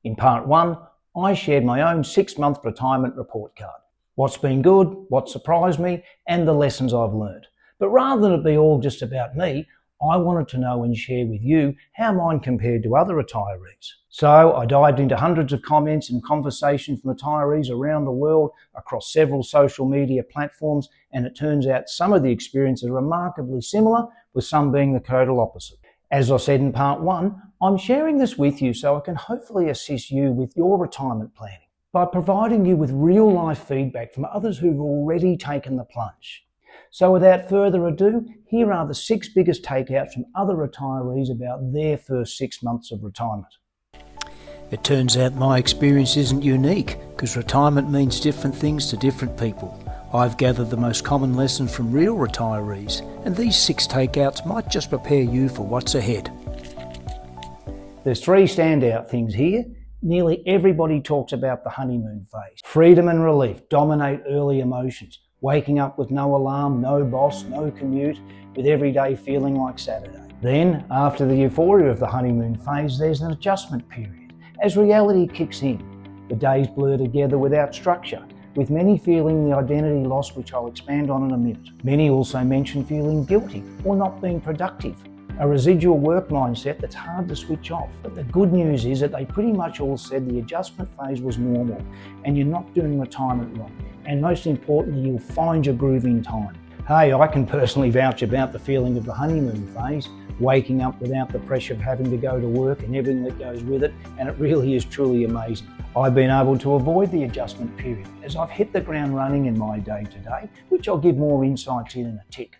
In part 1, I shared my own 6-month retirement report card. What's been good, what surprised me, and the lessons I've learned. But rather than it be all just about me, I wanted to know and share with you how mine compared to other retirees. So I dived into hundreds of comments and conversations from retirees around the world across several social media platforms, and it turns out some of the experiences are remarkably similar, with some being the total opposite. As I said in part 1, I'm sharing this with you so I can hopefully assist you with your retirement planning by providing you with real life feedback from others who've already taken the plunge. So without further ado, here are the 6 biggest takeouts from other retirees about their first 6 months of retirement. It turns out my experience isn't unique, because retirement means different things to different people. I've gathered the most common lessons from real retirees, and these 6 takeouts might just prepare you for what's ahead. There's 3 standout things here. Nearly everybody talks about the honeymoon phase. Freedom and relief dominate early emotions. Waking up with no alarm, no boss, no commute, with every day feeling like Saturday. Then, after the euphoria of the honeymoon phase, there's an adjustment period. As reality kicks in, the days blur together without structure, with many feeling the identity loss, which I'll expand on in a minute. Many also mention feeling guilty or not being productive. A residual work mindset that's hard to switch off. But the good news is that they pretty much all said the adjustment phase was normal and you're not doing retirement wrong. And most importantly, you'll find your groove in time. Hey, I can personally vouch about the feeling of the honeymoon phase, waking up without the pressure of having to go to work and everything that goes with it, and it really is truly amazing. I've been able to avoid the adjustment period as I've hit the ground running in my day-to-day, which I'll give more insights in a tick.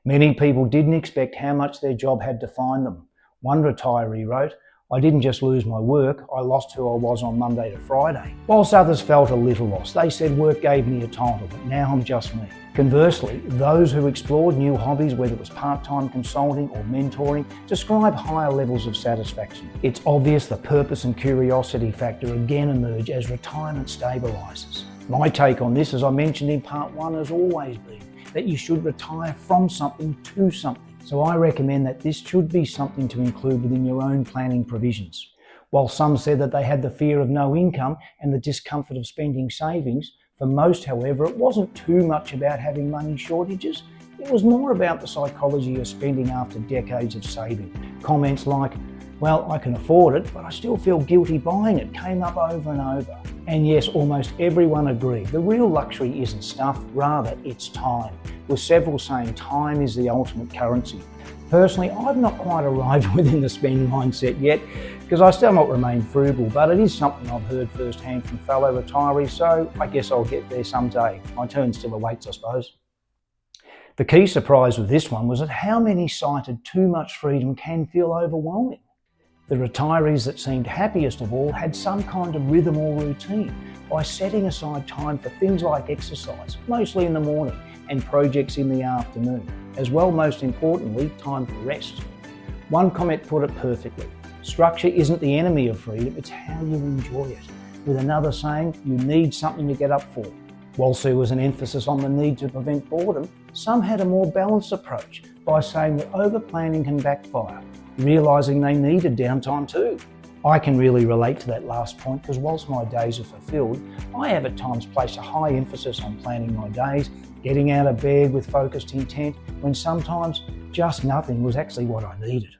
Many people didn't expect how much their job had defined them. One retiree wrote, "I didn't just lose my work, I lost who I was on Monday to Friday." Whilst others felt a little lost, they said work gave me a title, but now I'm just me. Conversely, those who explored new hobbies, whether it was part-time consulting or mentoring, describe higher levels of satisfaction. It's obvious the purpose and curiosity factor again emerge as retirement stabilises. My take on this, as I mentioned in part 1, has always been that you should retire from something to something. So I recommend that this should be something to include within your own planning provisions. While some said that they had the fear of no income and the discomfort of spending savings, for most, however, it wasn't too much about having money shortages. It was more about the psychology of spending after decades of saving. Comments like, "Well, I can afford it, but I still feel guilty buying it," came up over and over. And yes, almost everyone agreed. The real luxury isn't stuff, rather it's time, with several saying time is the ultimate currency. Personally, I've not quite arrived within the spend mindset yet, because I still not remain frugal, but it is something I've heard firsthand from fellow retirees, so I guess I'll get there someday. My turn still awaits, I suppose. The key surprise with this one was that how many cited too much freedom can feel overwhelming. The retirees that seemed happiest of all had some kind of rhythm or routine by setting aside time for things like exercise, mostly in the morning, and projects in the afternoon, as well, most importantly, time for rest. One comment put it perfectly: structure isn't the enemy of freedom, it's how you enjoy it. With another saying, you need something to get up for. Whilst there was an emphasis on the need to prevent boredom, some had a more balanced approach by saying that over-planning can backfire, realising they needed downtime too. I can really relate to that last point, because whilst my days are fulfilled, I have at times placed a high emphasis on planning my days, getting out of bed with focused intent, when sometimes just nothing was actually what I needed.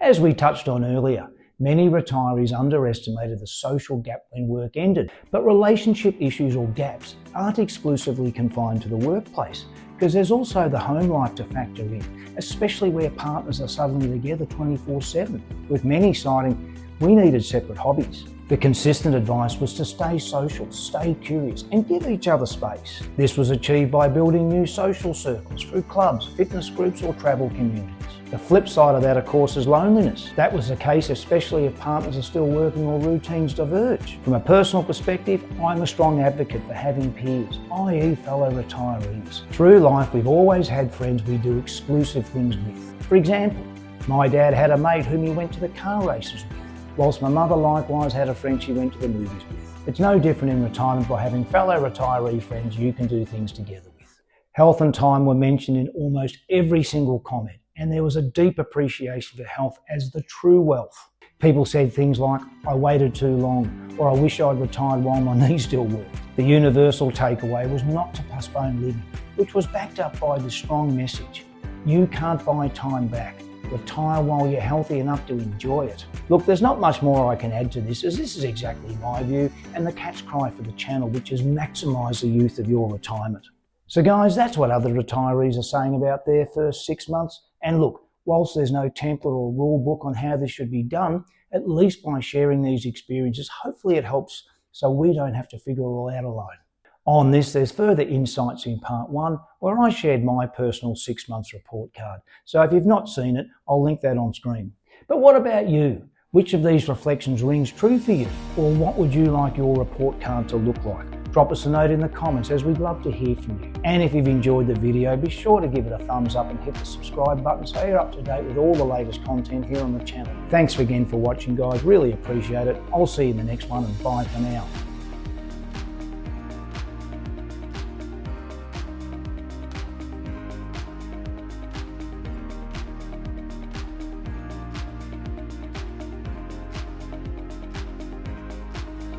As we touched on earlier, many retirees underestimated the social gap when work ended, but relationship issues or gaps aren't exclusively confined to the workplace, because there's also the home life to factor in, especially where partners are suddenly together 24/7, with many citing, "We needed separate hobbies." The consistent advice was to stay social, stay curious, and give each other space. This was achieved by building new social circles through clubs, fitness groups, or travel communities. The flip side of that, of course, is loneliness. That was the case especially if partners are still working or routines diverge. From a personal perspective, I'm a strong advocate for having peers, i.e. fellow retirees. Through life, we've always had friends we do exclusive things with. For example, my dad had a mate whom he went to the car races with, whilst my mother likewise had a friend she went to the movies with. It's no different in retirement by having fellow retiree friends you can do things together with. Health and time were mentioned in almost every single comment, and there was a deep appreciation for health as the true wealth. People said things like, I waited too long, or I wish I'd retired while my knee still worked. The universal takeaway was not to postpone living, which was backed up by the strong message. You can't buy time back. Retire while you're healthy enough to enjoy it. Look, there's not much more I can add to this, as this is exactly my view and the cat's cry for the channel, which is maximise the youth of your retirement. So guys, that's what other retirees are saying about their first 6 months. And look, whilst there's no template or rule book on how this should be done, at least by sharing these experiences, hopefully it helps so we don't have to figure it all out alone. On this, there's further insights in part 1, where I shared my personal 6 months report card. So if you've not seen it, I'll link that on screen. But what about you? Which of these reflections rings true for you? Or what would you like your report card to look like? Drop us a note in the comments, as we'd love to hear from you. And if you've enjoyed the video, be sure to give it a thumbs up and hit the subscribe button so you're up to date with all the latest content here on the channel. Thanks again for watching, guys. Really appreciate it. I'll see you in the next one, and bye for now.